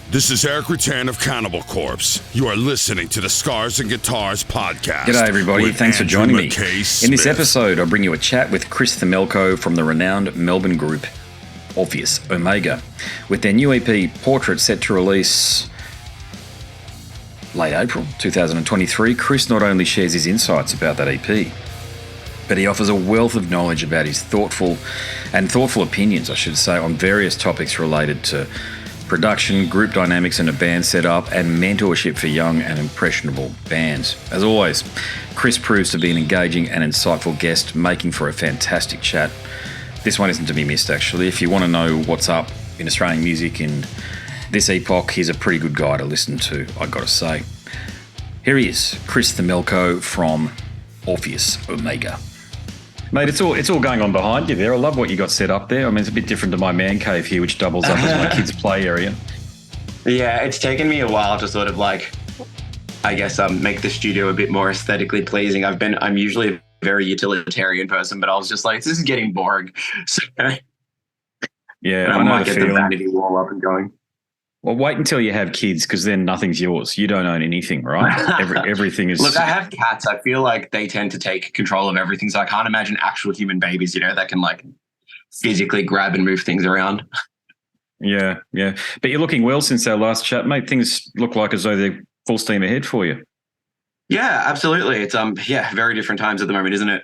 This is Eric Rutan of Cannibal Corpse. You are listening to the Scars and Guitars podcast. G'day, everybody. Thanks for joining me. In this episode, I'll bring you a chat with Chris Themelco from the renowned Melbourne group Orpheus Omega. With their new EP, Portrait, set to release late April 2023, Chris not only shares his insights about that EP, but he offers a wealth of knowledge about his thoughtful opinions, I should say, on various topics related to production, group dynamics in a band setup, and mentorship for young and impressionable bands. As always, Chris proves to be an engaging and insightful guest, making for a fantastic chat. This one isn't to be missed, actually. If you want to know what's up in Australian music in this epoch, he's a pretty good guy to listen to, I've got to say. Here he is, Chris Themelco from Orpheus Omega. Mate, it's all going on behind you there. I love what you got set up there. I mean, it's a bit different to my man cave here, which doubles up as my kids' play area. Yeah, it's taken me a while to sort of make the studio a bit more aesthetically pleasing. I'm usually a very utilitarian person, but I was just like, this is getting boring. So yeah, I might get the vanity wall up and going. Well, wait until you have kids, because then nothing's yours. You don't own anything, right? Everything is... Look, I have cats. I feel like they tend to take control of everything, so I can't imagine actual human babies, that can physically grab and move things around. Yeah. But you're looking well since our last chat, mate. Things look like as though they're full steam ahead for you. Yeah, absolutely. It's very different times at the moment, isn't it?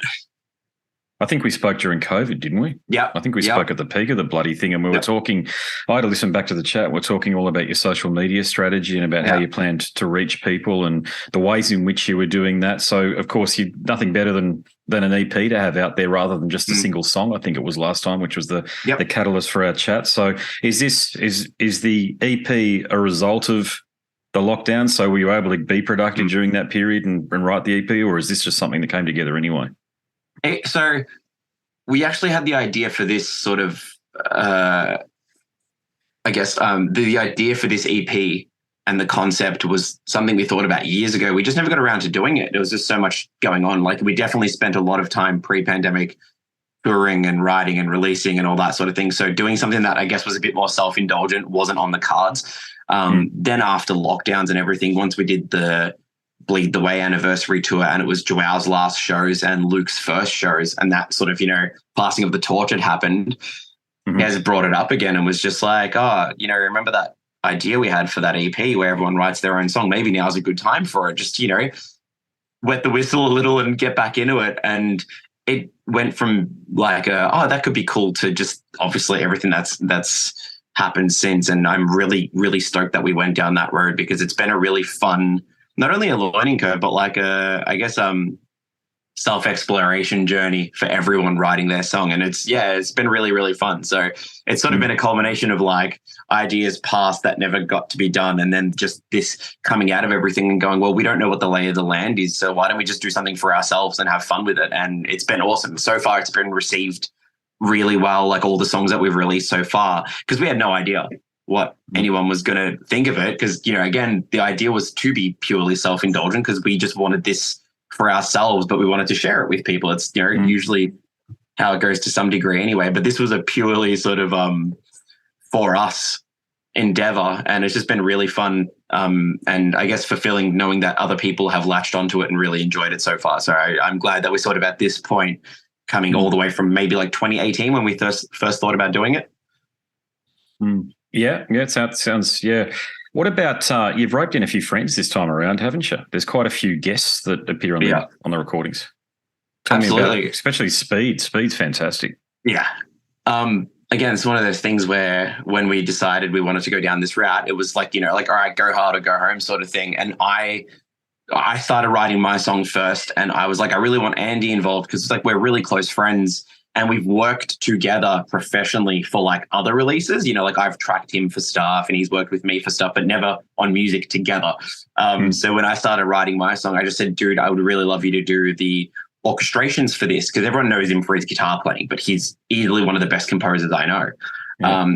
I think we spoke during COVID, didn't we? Yeah. I think we spoke at the peak of the bloody thing, and we were talking, I had to listen back to the chat. We're talking all about your social media strategy and about how you planned to reach people and the ways in which you were doing that. So, of course, you nothing better than an EP to have out there rather than just a single song, I think it was last time, which was the catalyst for our chat. So is the EP a result of the lockdown? So were you able to be productive during that period and write the EP, or is this just something that came together anyway? So we actually had the idea for this sort of, the idea for this EP and the concept was something we thought about years ago. We just never got around to doing it. There was just so much going on. We definitely spent a lot of time pre-pandemic touring and writing and releasing and all that sort of thing. So doing something that I guess was a bit more self-indulgent wasn't on the cards. Then after lockdowns and everything, once we did the Bleed the Way anniversary tour, and it was Joao's last shows and Luke's first shows, and that sort of, passing of the torch had happened. He has brought it up again and was just like, remember that idea we had for that EP where everyone writes their own song? Maybe now's a good time for it. Just, wet the whistle a little and get back into it. And it went from that could be cool to just obviously everything that's happened since. And I'm really, really stoked that we went down that road, because it's been a really fun, not only a learning curve, but self-exploration journey for everyone writing their song. And it's been really, really fun. So it's sort of been a culmination of ideas past that never got to be done. And then just this coming out of everything and going, well, we don't know what the lay of the land is. So why don't we just do something for ourselves and have fun with it? And it's been awesome. So far, it's been received really well, all the songs that we've released so far, because we had no idea what anyone was going to think of it. Because, again, the idea was to be purely self-indulgent, because we just wanted this for ourselves, but we wanted to share it with people. It's, usually how it goes to some degree anyway. But this was a purely sort of for us endeavor. And it's just been really fun. And I guess fulfilling, knowing that other people have latched onto it and really enjoyed it so far. So I'm glad that we're sort of at this point, coming all the way from maybe 2018 when we first thought about doing it. Yeah, it sounds. What about you've roped in a few friends this time around, haven't you? There's quite a few guests that appear on the recordings. Tell Absolutely. me about, especially Speed. Speed's fantastic. Yeah. Again, it's one of those things where when we decided we wanted to go down this route, it was all right, go hard or go home sort of thing. And I started writing my song first, and I was I really want Andy involved, because it's we're really close friends. And we've worked together professionally for other releases. I've tracked him for stuff and he's worked with me for stuff, but never on music together. So when I started writing my song, I just said, dude, I would really love you to do the orchestrations for this, because everyone knows him for his guitar playing, but he's easily one of the best composers I know.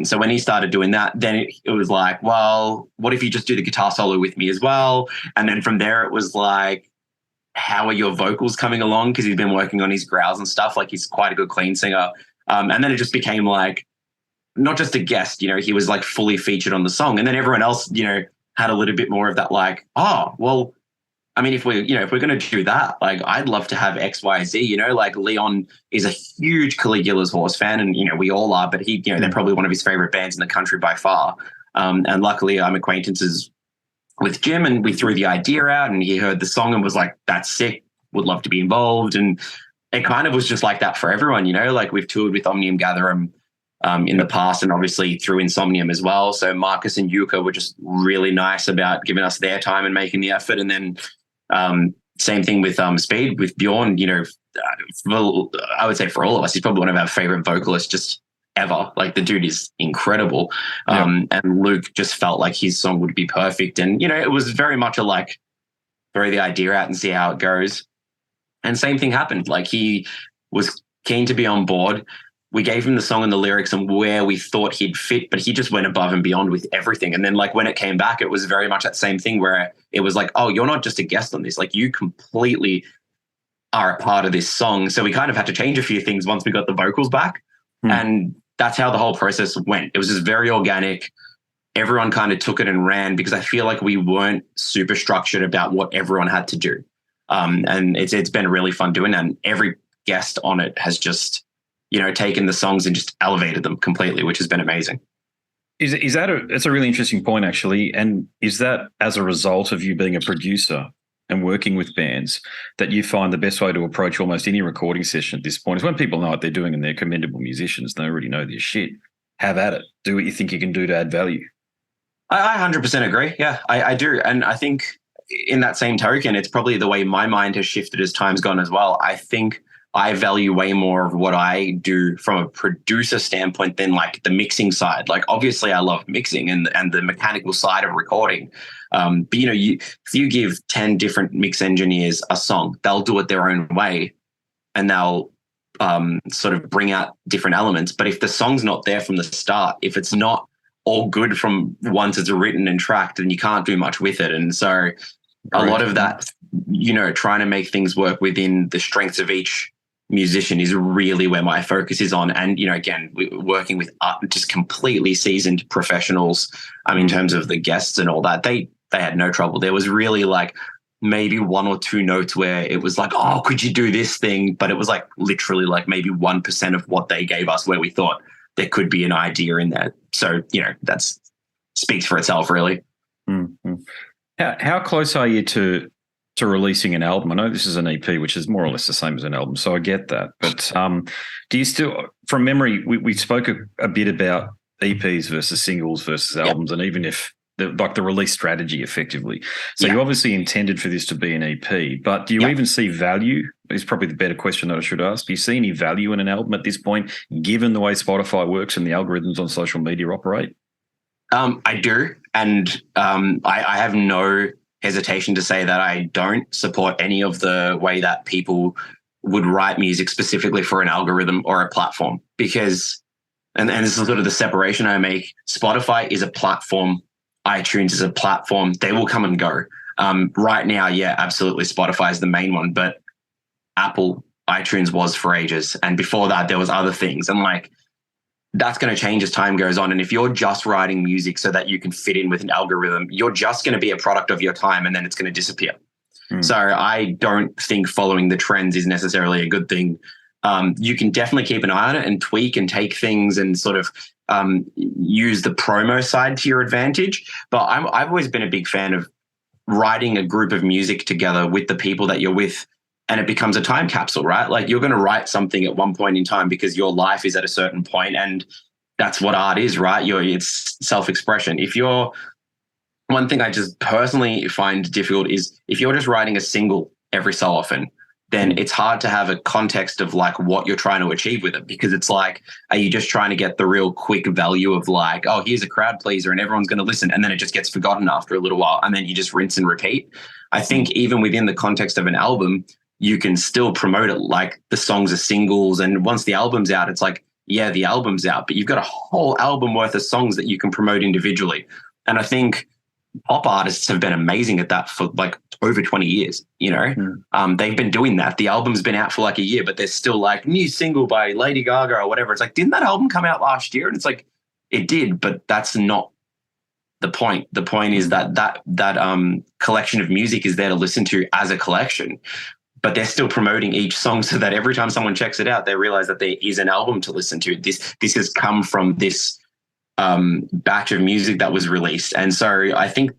So when he started doing that, then it was well, what if you just do the guitar solo with me as well? And then from there, it was how are your vocals coming along? Because he's been working on his growls and stuff. He's quite a good clean singer. And then it just became not just a guest, he was like fully featured on the song. And then everyone else, had a little bit more of that, like, oh, well, I mean, if we're going to do that, like, I'd love to have X, Y, Z, like Leon is a huge Caligula's Horse fan, and, we all are, but he, they're probably one of his favorite bands in the country by far. And luckily I'm acquaintances with Jim, and we threw the idea out, and he heard the song and was like, that's sick, would love to be involved. And it kind of was just like that for everyone, like we've toured with Omnium Gatherum in the past, and obviously through Insomnium as well. So Marcus and Yuka were just really nice about giving us their time and making the effort. And then same thing with Speed, with Bjorn, I would say for all of us, he's probably one of our favorite vocalists just ever. Like, the dude is incredible. And Luke just felt like his song would be perfect. And, it was very much a like, throw the idea out and see how it goes. And same thing happened. Like, he was keen to be on board. We gave him the song and the lyrics and where we thought he'd fit, but he just went above and beyond with everything. And then, like, when it came back, it was very much that same thing where it was like, oh, you're not just a guest on this. Like, you completely are a part of this song. So we kind of had to change a few things once we got the vocals back. And that's how the whole process went. It was just very organic. Everyone kind of took it and ran, because I feel like we weren't super structured about what everyone had to do. And it's been really fun doing that. And every guest on it has just, taken the songs and just elevated them completely, which has been amazing. Is that it's a really interesting point, actually. And is that as a result of you being a producer and working with bands that you find the best way to approach almost any recording session at this point is when people know what they're doing and they're commendable musicians, they already know their shit. Have at it. Do what you think you can do to add value. I 100% agree. Yeah, I do. And I think in that same token, it's probably the way my mind has shifted as time's gone as well. I think I value way more of what I do from a producer standpoint than like the mixing side. Like, obviously I love mixing and the mechanical side of recording. But if you give 10 different mix engineers a song, they'll do it their own way and they'll sort of bring out different elements. But if the song's not there from the start, if it's not all good from once it's written and tracked, then you can't do much with it. And so a lot of that, trying to make things work within the strengths of each musician is really where my focus is on. And, again, working with just completely seasoned professionals, in terms of the guests and all that, they had no trouble. There was really like maybe one or two notes where it was like, oh, could you do this thing? But it was like literally like maybe 1% of what they gave us where we thought there could be an idea in there. So, that's speaks for itself, really. Mm-hmm. How close are you to releasing an album? I know this is an EP, which is more or less the same as an album, so I get that. But do you still, from memory, we spoke a bit about EPs versus singles versus albums, and even if the release strategy effectively. So you obviously intended for this to be an EP, but do you even see value? Is probably the better question that I should ask. Do you see any value in an album at this point, given the way Spotify works and the algorithms on social media operate? I do, and I have no hesitation to say that I don't support any of the way that people would write music specifically for an algorithm or a platform, because, and this is sort of the separation I make, Spotify is a platform, iTunes is a platform, they will come and go. Right now, absolutely, Spotify is the main one, but Apple, iTunes was for ages, and before that there was other things, and like, that's going to change as time goes on. And if you're just writing music so that you can fit in with an algorithm, you're just going to be a product of your time, and then it's going to disappear. So I don't think following the trends is necessarily a good thing. You can definitely keep an eye on it and tweak and take things and sort of use the promo side to your advantage. But I've always been a big fan of writing a group of music together with the people that you're with, and it becomes a time capsule, right? Like, you're going to write something at one point in time because your life is at a certain point, and that's what art is, right? It's self-expression. One thing I just personally find difficult is if you're just writing a single every so often, then it's hard to have a context of like what you're trying to achieve with it, because it's like, are you just trying to get the real quick value of like, oh, here's a crowd pleaser and everyone's going to listen, and then it just gets forgotten after a little while, and then you just rinse and repeat. I think even within the context of an album, you can still promote it like the songs are singles, and once the album's out, it's like, yeah, the album's out, but you've got a whole album worth of songs that you can promote individually. And I think pop artists have been amazing at that for like over 20 years, they've been doing that. The album's been out for like a year, but there's still like new single by Lady Gaga or whatever. It's like, didn't that album come out last year? And it's like, It did, but that's not the point. The point is that collection of music is there to listen to as a collection, but they're still promoting each song so that every time someone checks it out, they realize that there is an album to listen to. This has come from this batch of music that was released. And so I think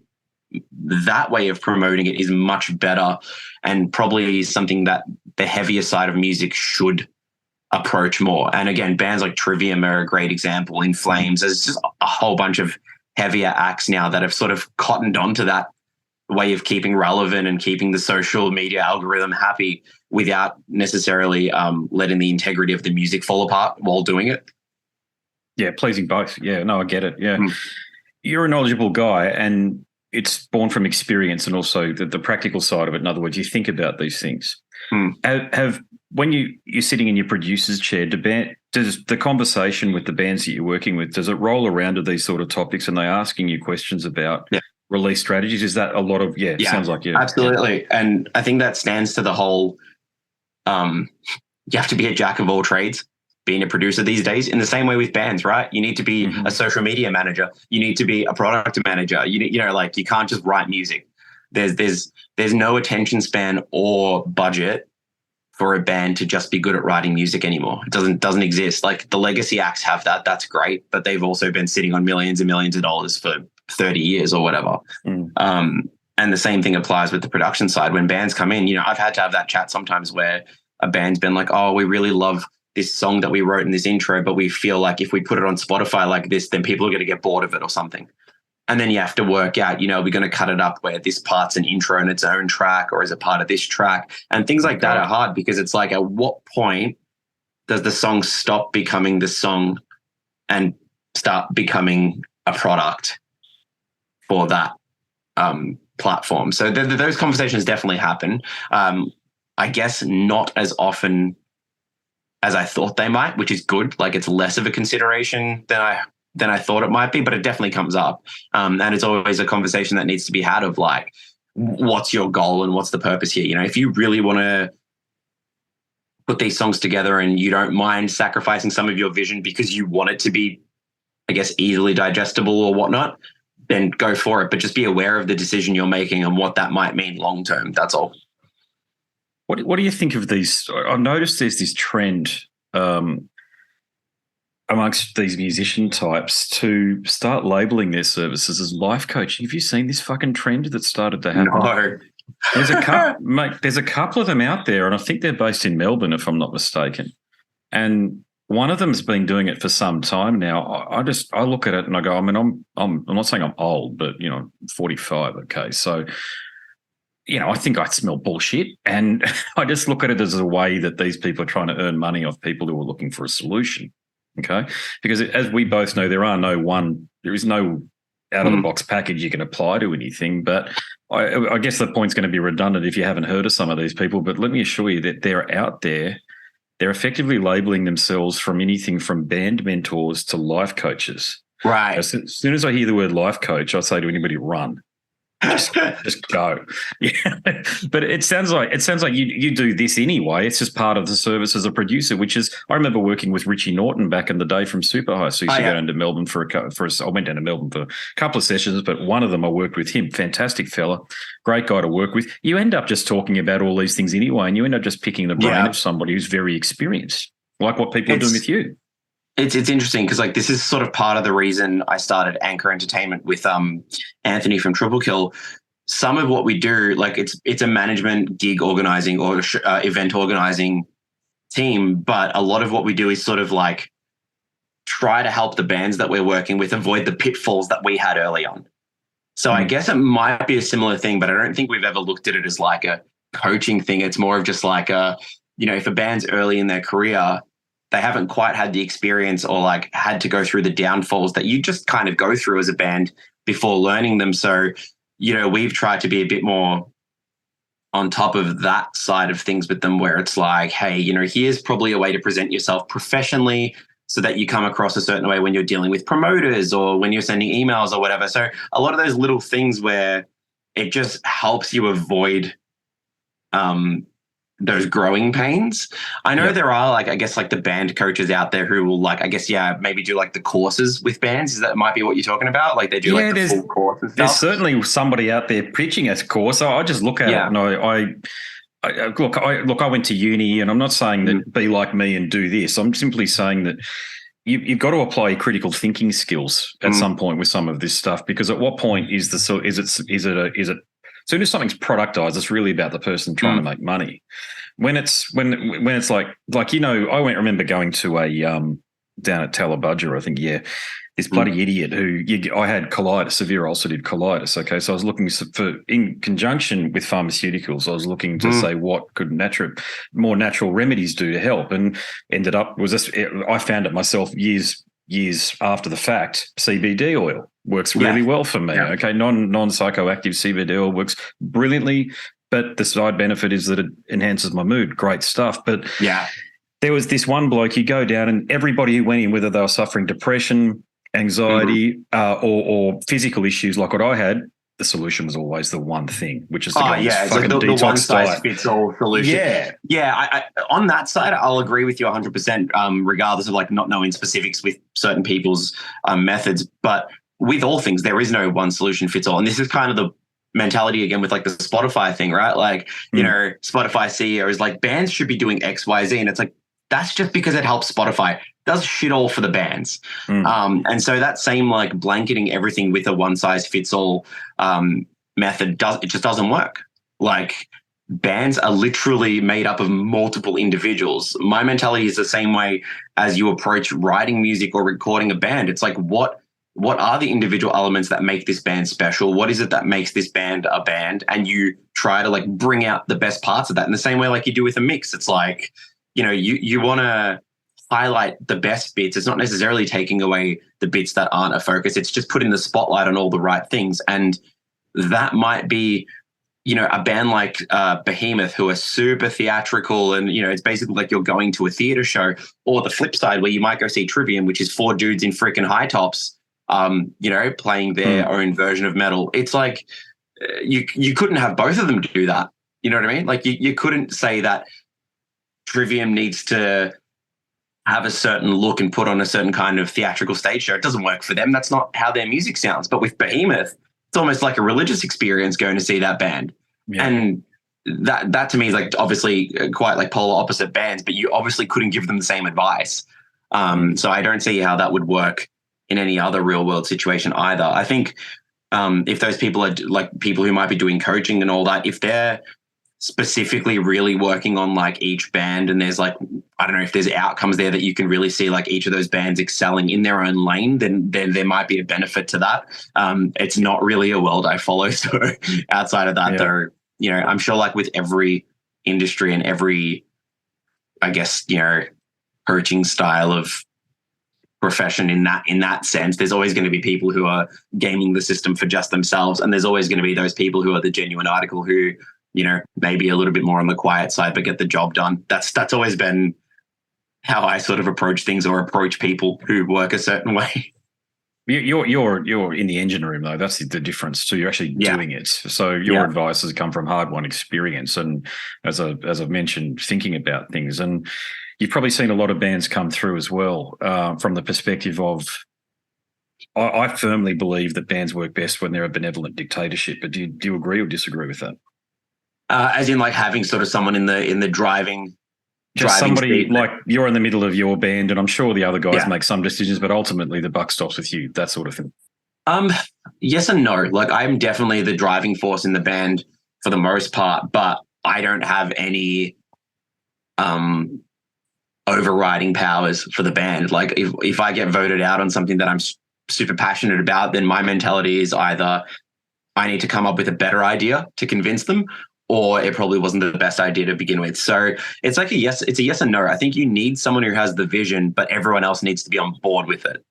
that way of promoting it is much better, and probably something that the heavier side of music should approach more. And again, bands like Trivium are a great example. In Flames, there's just a whole bunch of heavier acts now that have sort of cottoned onto that way of keeping relevant and keeping the social media algorithm happy without necessarily letting the integrity of the music fall apart while doing it. Yeah, pleasing both. Yeah, no, I get it. Yeah. You're a knowledgeable guy, and it's born from experience and also the practical side of it. In other words, you think about these things. When you're sitting in your producer's chair, does the conversation with the bands that you're working with, does it roll around to these sort of topics, and they asking you questions about release strategies? Is that a lot of, it sounds like, absolutely. And I think that stands to the whole, you have to be a jack of all trades being a producer these days, in the same way with bands, right? You need to be a social media manager. You need to be a product manager. You know, like, you can't just write music. There's no attention span or budget for a band to just be good at writing music anymore. It doesn't exist. Like, the legacy acts have that. That's great. But they've also been sitting on millions and millions of dollars for 30 years or whatever. And the same thing applies with the production side. When bands come in, you know, I've had to have that chat sometimes where a band's been like, oh, we really love this song that we wrote in this intro, but we feel like if we put it on Spotify like this, then people are going to get bored of it or something. And then you have to work out, you know, we're going to cut it up where this part's an intro in its own track, or is it part of this track? And things like that are hard, because it's like, at what point does the song stop becoming the song and start becoming a product for that platform? So those conversations definitely happen. I guess not as often as I thought they might, which is good. Like, it's less of a consideration than I thought it might be, but it definitely comes up. And it's always a conversation that needs to be had of, like, what's your goal and what's the purpose here? You know, if you really want to put these songs together and you don't mind sacrificing some of your vision because you want it to be, I guess, easily digestible or whatnot, then go for it. But just be aware of the decision you're making and what that might mean long term. That's all. What do you think of these? I've noticed there's this trend amongst these musician types to start labeling their services as life coaching. Have you seen this fucking trend that started to happen? No. There's a couple of them out there, and I think they're based in Melbourne, if I'm not mistaken. And one of them's been doing it for some time now. I look at it and I go, I mean, I'm not saying I'm old, but, you know, 45. Okay, so, you know, I think I smell bullshit, and I just look at it as a way that these people are trying to earn money off people who are looking for a solution. Okay, because as we both know, there is no out of the box package you can apply to anything. But I guess the point's going to be redundant if you haven't heard of some of these people. But let me assure you that they're out there. They're effectively labeling themselves from anything from band mentors to life coaches. Right. As soon as I hear the word life coach, I say to anybody, run. Just go. Yeah. But it sounds like you do this anyway. It's just part of the service as a producer, which is, I remember working with Richie Norton back in the day from Super High. So I used to go down to Melbourne I went down to Melbourne for a couple of sessions, but one of them I worked with him. Fantastic fella, great guy to work with. You end up just talking about all these things anyway, and you end up just picking the brain of somebody who's very experienced, like what people are doing with you. It's interesting because, like, this is sort of part of the reason I started Anchor Entertainment with Anthony from Triple Kill. Some of what we do, like, it's a management, gig organizing, or event organizing team, but a lot of what we do is sort of like try to help the bands that we're working with avoid the pitfalls that we had early on. So I guess it might be a similar thing, but I don't think we've ever looked at it as like a coaching thing. It's more of just like if a band's early in their career, they haven't quite had the experience or like had to go through the downfalls that you just kind of go through as a band before learning them. So, you know, we've tried to be a bit more on top of that side of things with them, where it's like, hey, you know, here's probably a way to present yourself professionally so that you come across a certain way when you're dealing with promoters or when you're sending emails or whatever. So a lot of those little things where it just helps you avoid those growing pains. I know there are like, I guess like the band coaches out there who will like, I guess, maybe do like the courses with bands. Is that might be what you're talking about? Like they do like the full course and stuff. There's certainly somebody out there pitching a course. I just look at it and I went to uni, and I'm not saying that be like me and do this. I'm simply saying that you've got to apply critical thinking skills at some point with some of this stuff, because at what point is it as soon as something's productized, it's really about the person trying to make money. When it's like I remember going to a down at Tallabudger, I think, this bloody idiot I had colitis, severe ulcerative colitis. Okay, so I was looking for, in conjunction with pharmaceuticals, I was looking to say what could more natural remedies do to help, and ended up I found it myself years after the fact. CBD oil works really well for me. Yeah. Okay, non-psychoactive CBD oil works brilliantly, but the side benefit is that it enhances my mood. Great stuff. But there was this one bloke, you go down, and everybody who went in, whether they were suffering depression, anxiety, or physical issues like what I had, the solution was always the one thing, which is the one size fits all solution. I on that side, I'll agree with you 100%. Regardless of like not knowing specifics with certain people's methods, but with all things, there is no one solution fits all, and this is kind of the mentality again with like the Spotify thing, right? Like Spotify CEO is like, bands should be doing X, Y, Z, and it's like that's just because it helps Spotify. It does shit all for the bands. And so that same like blanketing everything with a one size fits all method just doesn't work. Like bands are literally made up of multiple individuals. My mentality is the same way as you approach writing music or recording a band. It's like what are the individual elements that make this band special? What is it that makes this band a band? And you try to like bring out the best parts of that in the same way like you do with a mix. It's like, you want to highlight the best bits. It's not necessarily taking away the bits that aren't a focus. It's just putting the spotlight on all the right things. And that might be, a band like Behemoth, who are super theatrical, and, it's basically like you're going to a theater show, or the flip side where you might go see Trivium, which is 4 dudes in freaking high tops, playing their own version of metal. It's like you couldn't have both of them do that. You know what I mean? Like you couldn't say that Trivium needs to have a certain look and put on a certain kind of theatrical stage show. It doesn't work for them. That's not how their music sounds. But with Behemoth, it's almost like a religious experience going to see that band. Yeah. And that to me is like obviously quite like polar opposite bands, but you obviously couldn't give them the same advice. So I don't see how that would work in any other real world situation either. I think if those people are like people who might be doing coaching and all that, if they're specifically really working on like each band, and there's like, I don't know if there's outcomes there that you can really see like each of those bands excelling in their own lane, then there might be a benefit to that. It's not really a world I follow. So outside of that, though, I'm sure like with every industry and every, I guess, coaching style of profession in that sense, there's always going to be people who are gaming the system for just themselves. And there's always going to be those people who are the genuine article who, maybe a little bit more on the quiet side, but get the job done. That's always been how I sort of approach things or approach people who work a certain way. You're in the engine room though. That's the difference too. You're actually doing it. So your advice has come from hard-won experience, and as I've mentioned, thinking about things. And you've probably seen a lot of bands come through as well from the perspective of. I firmly believe that bands work best when they're a benevolent dictatorship. But do you agree or disagree with that? As in like having sort of someone in the driving. Just somebody seat. Like you're in the middle of your band, and I'm sure the other guys make some decisions, but ultimately the buck stops with you, that sort of thing. Yes and no. Like I'm definitely the driving force in the band for the most part, but I don't have any overriding powers for the band. Like if I get voted out on something that I'm super passionate about, then my mentality is either I need to come up with a better idea to convince them, or it probably wasn't the best idea to begin with. So it's like it's a yes and no. I think you need someone who has the vision, but everyone else needs to be on board with it.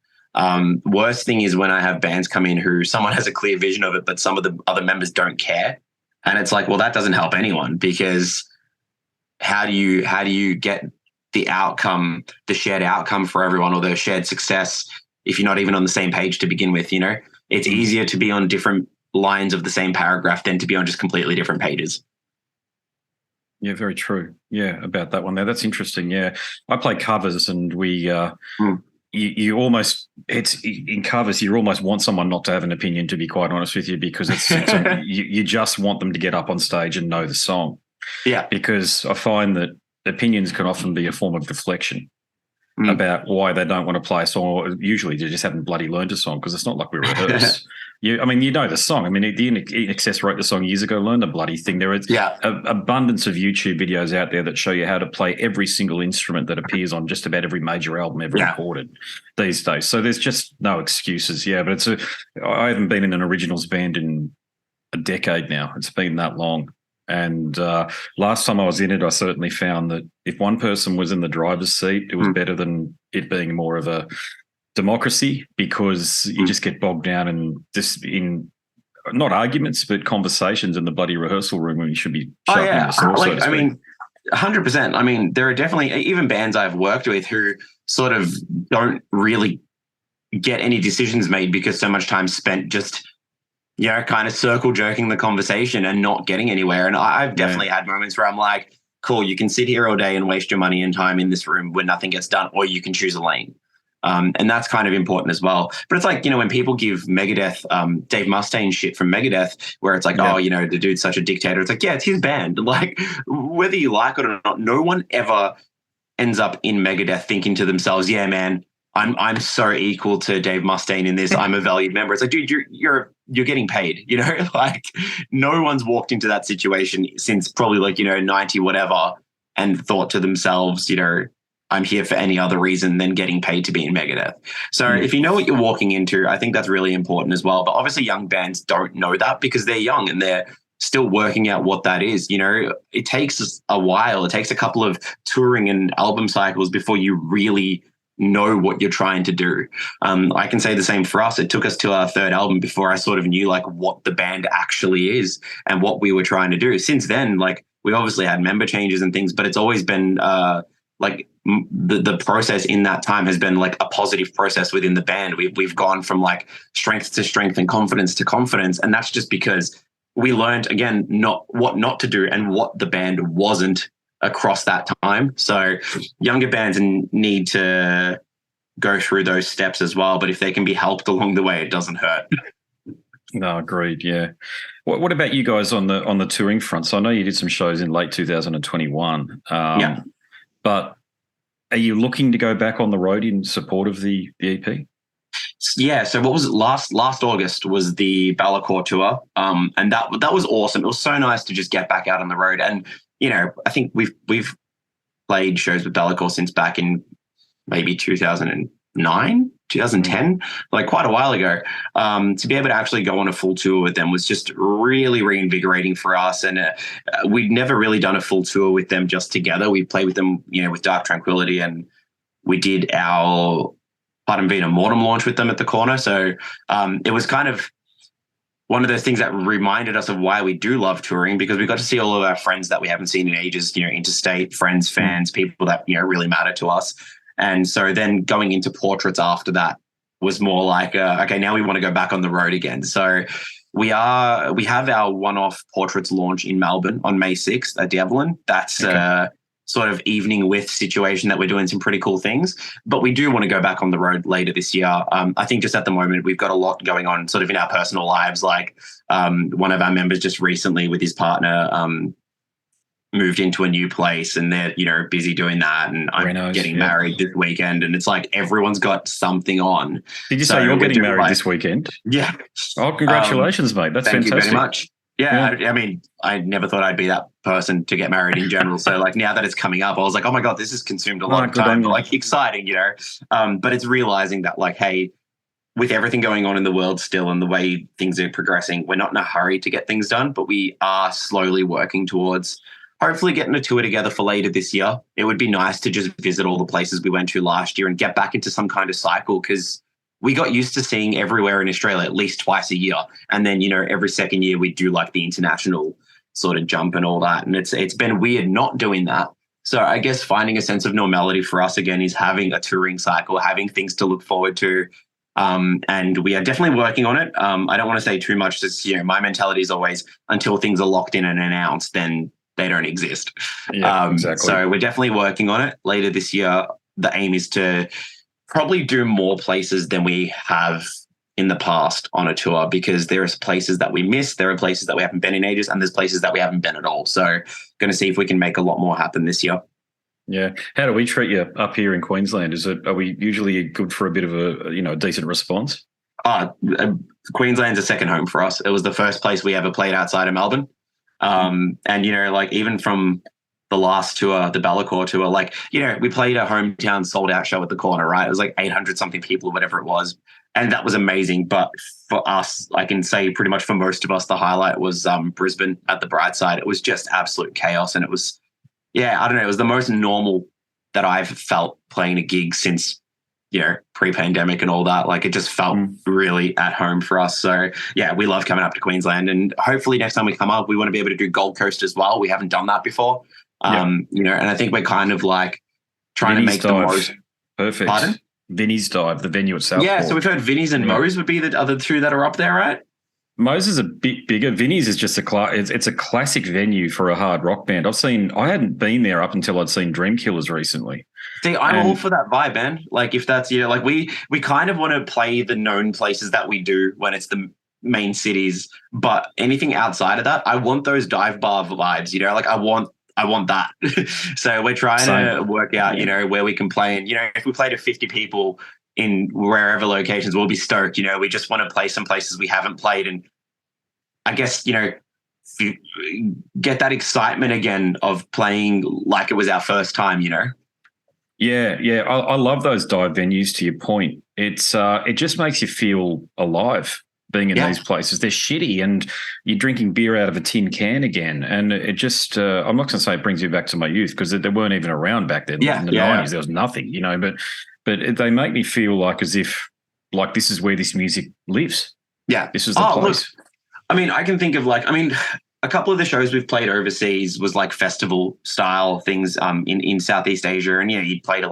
Worst thing is when I have bands come in who someone has a clear vision of it, but some of the other members don't care. And it's like, well, that doesn't help anyone, because how do you get the outcome, the shared outcome for everyone, or the shared success if you're not even on the same page to begin with? It's easier to be on different lines of the same paragraph than to be on just completely different pages. Yeah, very true. Yeah, about that one there. That's interesting. Yeah, I play covers, and we you almost it's in covers. You almost want someone not to have an opinion, to be quite honest with you, because you just want them to get up on stage and know the song. Yeah, because I find that opinions can often be a form of deflection about why they don't want to play a song, or usually they just haven't bloody learned a song, because it's not like we rehearse. You know the song. I mean, the INXS wrote the song years ago. Learn the bloody thing. There is abundance of YouTube videos out there that show you how to play every single instrument that appears on just about every major album ever recorded these days. So there's just no excuses. Yeah, but I haven't been in an originals band in a decade now. It's been that long. And last time I was in it, I certainly found that if one person was in the driver's seat, it was better than it being more of a democracy, because you just get bogged down in not arguments, but conversations in the bloody rehearsal room when you should be sharpening the sword. I mean, 100%. I mean, there are definitely even bands I've worked with who sort of don't really get any decisions made because so much time spent just kind of circle jerking the conversation and not getting anywhere. And I've definitely had moments where I'm like, cool, you can sit here all day and waste your money and time in this room where nothing gets done, or you can choose a lane. And that's kind of important as well. But it's like, when people give Megadeth, Dave Mustaine shit from Megadeth, where it's like, the dude's such a dictator. It's like, yeah, it's his band. Like, whether you like it or not, no one ever ends up in Megadeth thinking to themselves, yeah, man, I'm so equal to Dave Mustaine in this. I'm a valued member. It's like, dude, you're getting paid, like no one's walked into that situation since probably 90 whatever and thought to themselves, I'm here for any other reason than getting paid to be in Megadeth. So if you know what you're walking into, I think that's really important as well. But obviously young bands don't know that because they're young and they're still working out what that is. It takes a while. It takes a couple of touring and album cycles before you really know what you're trying to do. I can say the same for us. It took us to our third album before I sort of knew what the band actually is and what we were trying to do. Since then, we obviously had member changes and things, but it's always been the process in that time has been a positive process within the band. We've gone from strength to strength and confidence to confidence. And that's just because we learned, again, what not to do and what the band wasn't across that time. So younger bands need to go through those steps as well. But if they can be helped along the way, it doesn't hurt. No, agreed. Yeah. What about you guys on the touring front? So I know you did some shows in late 2021. But are you looking to go back on the road in support of the EP? Yeah. So what was it? Last August was the Ballacore tour. And that was awesome. It was so nice to just get back out on the road. And I think we've played shows with Ballacore since back in maybe 2009, 2010, quite a while ago. To be able to actually go on a full tour with them was just really reinvigorating for us. And we'd never really done a full tour with them just together. We played with them, with Dark Tranquillity, and we did our Pardon Vita Mortem launch with them at the Corner. So it was kind of one of those things that reminded us of why we do love touring, because we got to see all of our friends that we haven't seen in ages, interstate friends, fans, people that, really matter to us. And so then going into Portraits after that was more like, okay, now we want to go back on the road again. So we have our one-off Portraits launch in Melbourne on May 6th at Devlin. That's sort of evening with situation that we're doing some pretty cool things, but we do want to go back on the road later this year. I think just at the moment, we've got a lot going on sort of in our personal lives. One of our members just recently with his partner moved into a new place, and they're, busy doing that. And I'm getting married this weekend, and it's like everyone's got something on. Did you say you're getting married this weekend? Yeah. Oh, congratulations, mate. That's fantastic. Thank you very much. Yeah. I mean, I never thought I'd be that person to get married in general. So now that it's coming up, I was like, oh my God, this has consumed a lot of time. Exciting, but it's realizing that hey, with everything going on in the world still and the way things are progressing, we're not in a hurry to get things done, but we are slowly working towards hopefully getting a tour together for later this year. It would be nice to just visit all the places we went to last year and get back into some kind of cycle, because we got used to seeing everywhere in Australia at least twice a year. And then, every second year we do the international sort of jump and all that. And it's been weird not doing that. So I guess finding a sense of normality for us again is having a touring cycle, having things to look forward to. And we are definitely working on it. I don't want to say too much. Just, my mentality is always until things are locked in and announced, then they don't exist. Yeah, exactly. So we're definitely working on it. Later this year, the aim is to probably do more places than we have in the past on a tour, because there are places that we miss, there are places that we haven't been in ages, and there's places that we haven't been at all. So going to see if we can make a lot more happen this year. Yeah. How do we treat you up here in Queensland? Are we usually good for a bit of a decent response? Queensland's a second home for us. It was the first place we ever played outside of Melbourne. And, like even from the last tour, the Bellacore tour, like, we played a hometown sold out show at the corner, right? It was like 800 something people, whatever it was. And that was amazing. But for us, I can say pretty much for most of us, the highlight was Brisbane at the Brightside. It was just absolute chaos. And it was, I don't know, it was the most normal that I've felt playing a gig since, pre-pandemic and all that. Like, it just felt really at home for us. So, we love coming up to Queensland. And hopefully next time we come up, we want to be able to do Gold Coast as well. We haven't done that before. And I think we're kind of like trying Vinny's to make Dive. the most. Perfect. Pardon? Vinny's Dive, the venue itself. Yeah, so we've heard Vinny's and Moe's would be the other two that are up there, right? Moe's is a bit bigger. Vinny's is just it's a classic venue for a hard rock band. I hadn't been there up until I'd seen Dreamkillers recently. See, I'm all for that vibe, man. Like, if that's, like we kind of want to play the known places that we do when it's the main cities, but anything outside of that, I want those dive bar vibes, like I want that. So we're trying to work out, where we can play. And, if we play to 50 people in wherever locations, we'll be stoked. We just want to play some places we haven't played. And I guess, get that excitement again of playing like it was our first time, Yeah. I love those dive venues, to your point. It just makes you feel alive being in these places. They're shitty and you're drinking beer out of a tin can again. And it just, I'm not going to say it brings you back to my youth, because they weren't even around back then. In the 90s, there was nothing, but they make me feel like as if, like, this is where this music lives. Yeah. This is the place. Look, I mean, I can think of a couple of the shows we've played overseas was like festival style things in Southeast Asia. And, you'd play to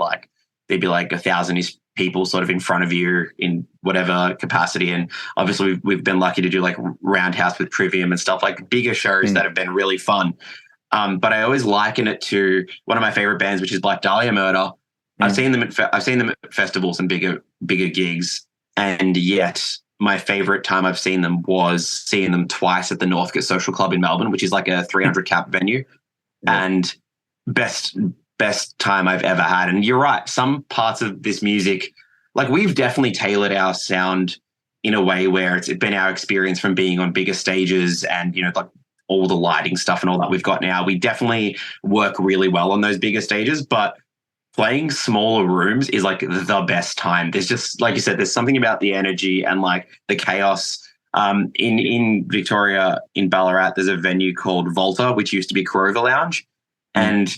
there'd be 1,000-ish people sort of in front of you in whatever capacity. And obviously we've been lucky to do like Roundhouse with Trivium and stuff, like bigger shows that have been really fun. But I always liken it to one of my favorite bands, which is Black Dahlia Murder. I've seen them at festivals and bigger gigs. And yet my favorite time I've seen them was seeing them twice at the Northcote Social Club in Melbourne, which is like a 300 cap venue. And best time I've ever had. And you're right, some parts of this music, like, we've definitely tailored our sound in a way where it's been our experience from being on bigger stages and, like all the lighting stuff and all that we've got now. We definitely work really well on those bigger stages, but playing smaller rooms is like the best time. There's just, like you said, there's something about the energy and like the chaos. In Victoria, in Ballarat, there's a venue called Volta, which used to be Corova Lounge. And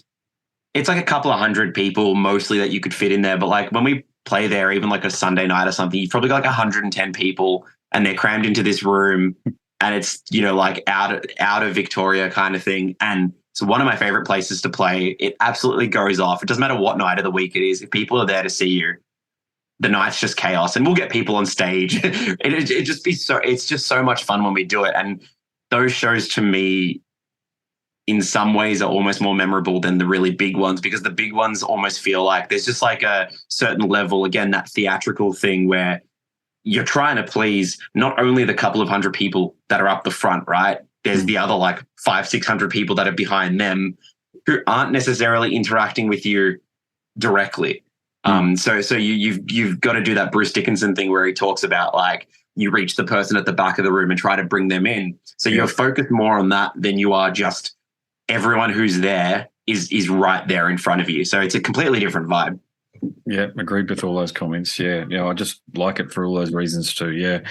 it's like a couple of hundred people mostly that you could fit in there. But like when we play there, even like a Sunday night or something, you've probably got like 110 people and they're crammed into this room and it's, like out of Victoria kind of thing. And it's one of my favorite places to play. It absolutely goes off. It doesn't matter what night of the week it is. If people are there to see you, the night's just chaos, and we'll get people on stage. It's just so much fun when we do it. And those shows to me, in some ways, are almost more memorable than the really big ones, because the big ones almost feel like there's just like a certain level, again, that theatrical thing where you're trying to please not only the couple of hundred people that are up the front, right? There's the other like 500-600 people that are behind them who aren't necessarily interacting with you directly. So you've got to do that Bruce Dickinson thing where he talks about like you reach the person at the back of the room and try to bring them in. So you're focused more on that than you are just everyone who's there is right there in front of you. So it's a completely different vibe. Yeah, agreed with all those comments. Yeah, I just like it for all those reasons too. Yeah.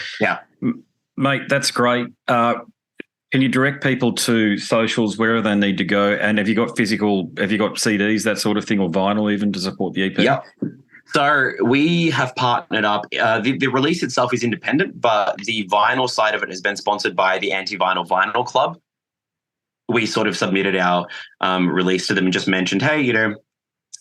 Mate, that's great. Can you direct people to socials, wherever they need to go? And have you got CDs, that sort of thing, or vinyl even to support the EP? Yeah. So we have partnered up. The release itself is independent, but the vinyl side of it has been sponsored by the Anti-Vinyl Vinyl Club. We sort of submitted our release to them and just mentioned, hey,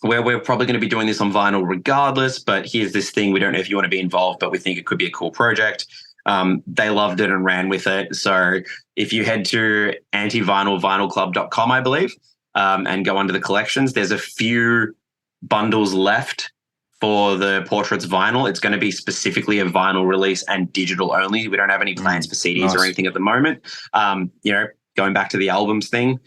we're probably going to be doing this on vinyl regardless, but here's this thing. We don't know if you want to be involved, but we think it could be a cool project. They loved it and ran with it. So if you head to antivinylvinylclub.com, I believe, and go under the collections, there's a few bundles left for the Portraits vinyl. It's going to be specifically a vinyl release and digital only. We don't have any plans for CDs or anything at the moment. Going back to the albums thing,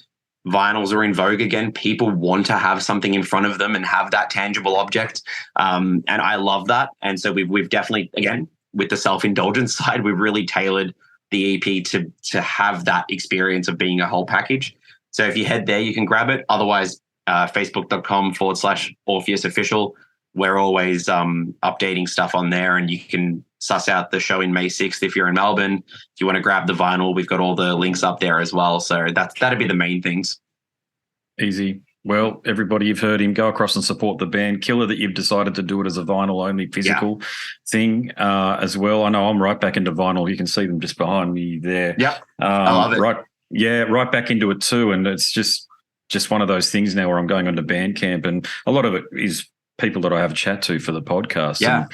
vinyls are in vogue again. People want to have something in front of them and have that tangible object. And I love that. And so we've definitely, again, with the self-indulgence side, we've really tailored the EP to have that experience of being a whole package. So if you head there, you can grab it. Otherwise, facebook.com/Orpheus official. We're always updating stuff on there, and you can suss out the show in May 6th if you're in Melbourne. If you want to grab the vinyl, we've got all the links up there as well. So that'd be the main things. Easy. Well, everybody, you've heard him. Go across and support the band. Killer that you've decided to do it as a vinyl-only physical thing as well. I know I'm right back into vinyl. You can see them just behind me there. Yeah, I love it. Right back into it too. And it's just one of those things now where I'm going onto Bandcamp, and a lot of it is people that I have a chat to for the podcast. Yeah. And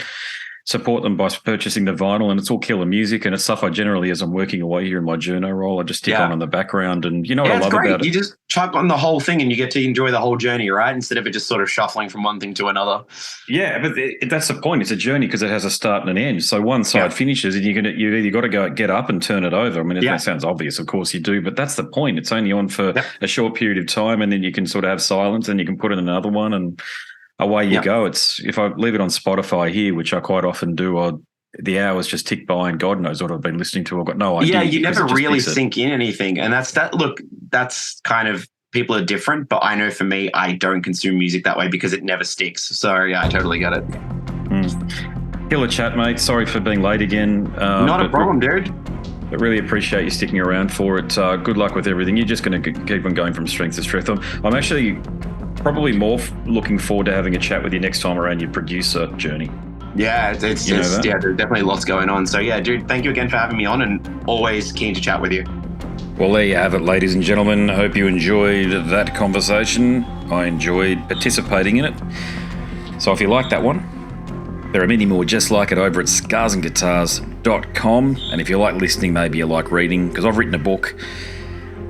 support them by purchasing the vinyl, and it's all killer music, and it's stuff I generally, as I'm working away here in my journo role, I just stick on in the background. And you know what I love about it? You just chuck on the whole thing and you get to enjoy the whole journey, right? Instead of it just sort of shuffling from one thing to another. Yeah, but that's the point. It's a journey because it has a start and an end. So one side finishes and you either got to get up and turn it over. I mean, that sounds obvious, of course you do, but that's the point. It's only on for a short period of time, and then you can sort of have silence and you can put in another one, and away you go. It's if I leave it on Spotify here, which I quite often do, the hours just tick by and God knows what I've been listening to. I've got no idea. Yeah, you never really sink in anything. And that's kind of, people are different, but I know for me, I don't consume music that way because it never sticks. So yeah, I totally get it. Killer chat, mate. Sorry for being late again. Not a problem, dude. I really appreciate you sticking around for it. Good luck with everything. You're just going to keep on going from strength to strength. I'm actually probably more looking forward to having a chat with you next time around your producer journey. Yeah, there's definitely lots going on. So yeah, dude, thank you again for having me on, and always keen to chat with you. Well, there you have it, ladies and gentlemen. I hope you enjoyed that conversation. I enjoyed participating in it. So if you like that one, there are many more just like it over at scarsandguitars.com. And if you like listening, maybe you like reading, because I've written a book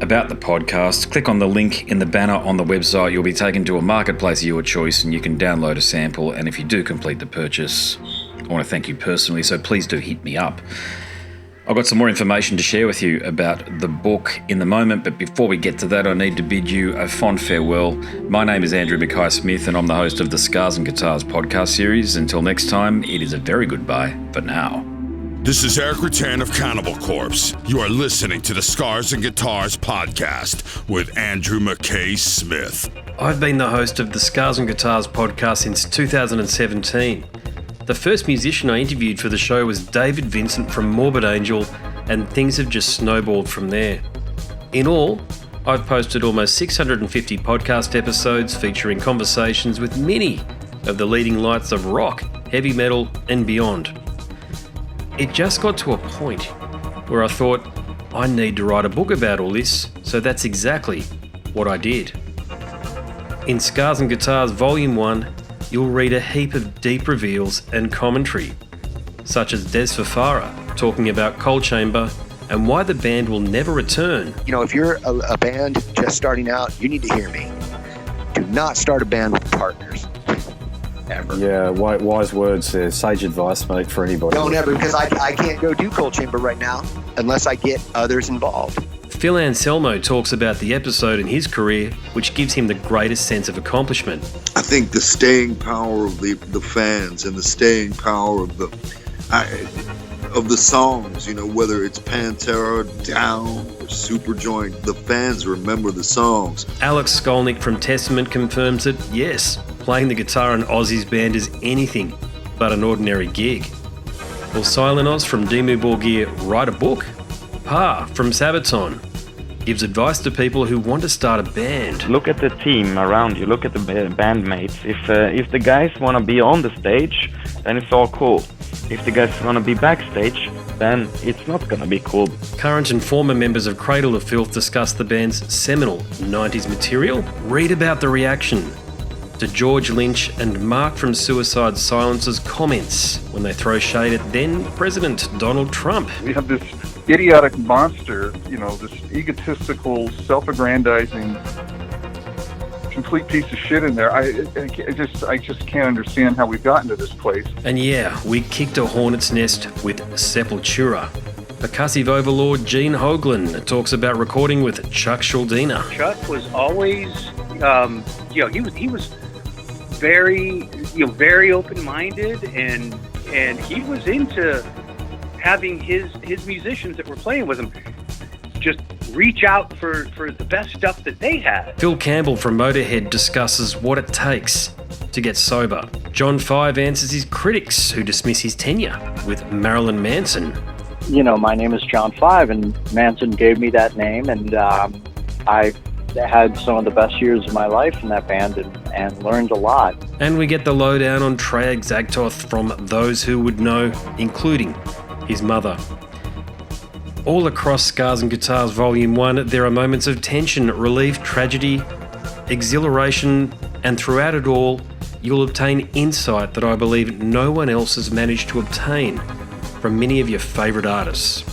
about the podcast. Click on the link in the banner on the website. You'll be taken to a marketplace of your choice, and you can download a sample. And if you do complete the purchase, I want to thank you personally, so please do hit me up. I've got some more information to share with you about the book in the moment, but before we get to that, I need to bid you a fond farewell. My name is Andrew Mackay-Smith, and I'm the host of the Scars and Guitars podcast series. Until next time, it is a very goodbye for now. This is Eric Rattan of Cannibal Corpse. You are listening to the Scars and Guitars podcast with Andrew Mackay-Smith. I've been the host of the Scars and Guitars podcast since 2017. The first musician I interviewed for the show was David Vincent from Morbid Angel, and things have just snowballed from there. In all, I've posted almost 650 podcast episodes featuring conversations with many of the leading lights of rock, heavy metal, and beyond. It just got to a point where I thought, I need to write a book about all this, so that's exactly what I did. In Scars and Guitars Volume 1, you'll read a heap of deep reveals and commentary, such as Des Fafara talking about Coal Chamber and why the band will never return. You know, if you're a band just starting out, you need to hear me. Do not start a band with partners. Ever. Yeah, wise words there. Sage advice, mate, for anybody. Don't ever, because I can't go do Coal Chamber right now unless I get others involved. Phil Anselmo talks about the episode in his career which gives him the greatest sense of accomplishment. I think the staying power of the fans and the staying power of the songs, you know, whether it's Pantera, Down, or Superjoint, the fans remember the songs. Alex Skolnick from Testament confirms that, yes, playing the guitar in Ozzy's band is anything but an ordinary gig. Will Silent Oz from Dimmu Borgir write a book? Pa from Sabaton gives advice to people who want to start a band. Look at the team around you. Look at the bandmates. If the guys want to be on the stage, then it's all cool. If the guys want to be backstage, then it's not going to be cool. Current and former members of Cradle of Filth discuss the band's seminal 90s material. Read about the reaction to to George Lynch and Mark from Suicide Silence's comments when they throw shade at then President Donald Trump. We have this idiotic monster, this egotistical, self-aggrandizing, complete piece of shit in there. I just can't understand how we've gotten to this place. And yeah, we kicked a hornet's nest with Sepultura. Percussive overlord Gene Hoglan talks about recording with Chuck Schuldiner. Chuck was always, he was very, very open-minded, and he was into having his musicians that were playing with him just reach out for the best stuff that they had. Phil Campbell from Motorhead discusses what it takes to get sober. John Five answers his critics who dismiss his tenure with Marilyn Manson. My name is John Five, and Manson gave me that name, and I had some of the best years of my life in that band and learned a lot. And we get the lowdown on Trey Exagtoth from those who would know, including his mother. All across Scars and Guitars Volume 1, there are moments of tension, relief, tragedy, exhilaration, and throughout it all, you'll obtain insight that I believe no one else has managed to obtain from many of your favourite artists.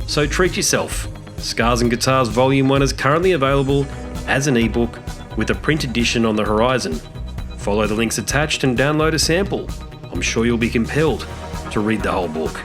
So treat yourself. Scars and Guitars Volume 1 is currently available as an ebook with a print edition on the horizon. Follow the links attached and download a sample. I'm sure you'll be compelled to read the whole book.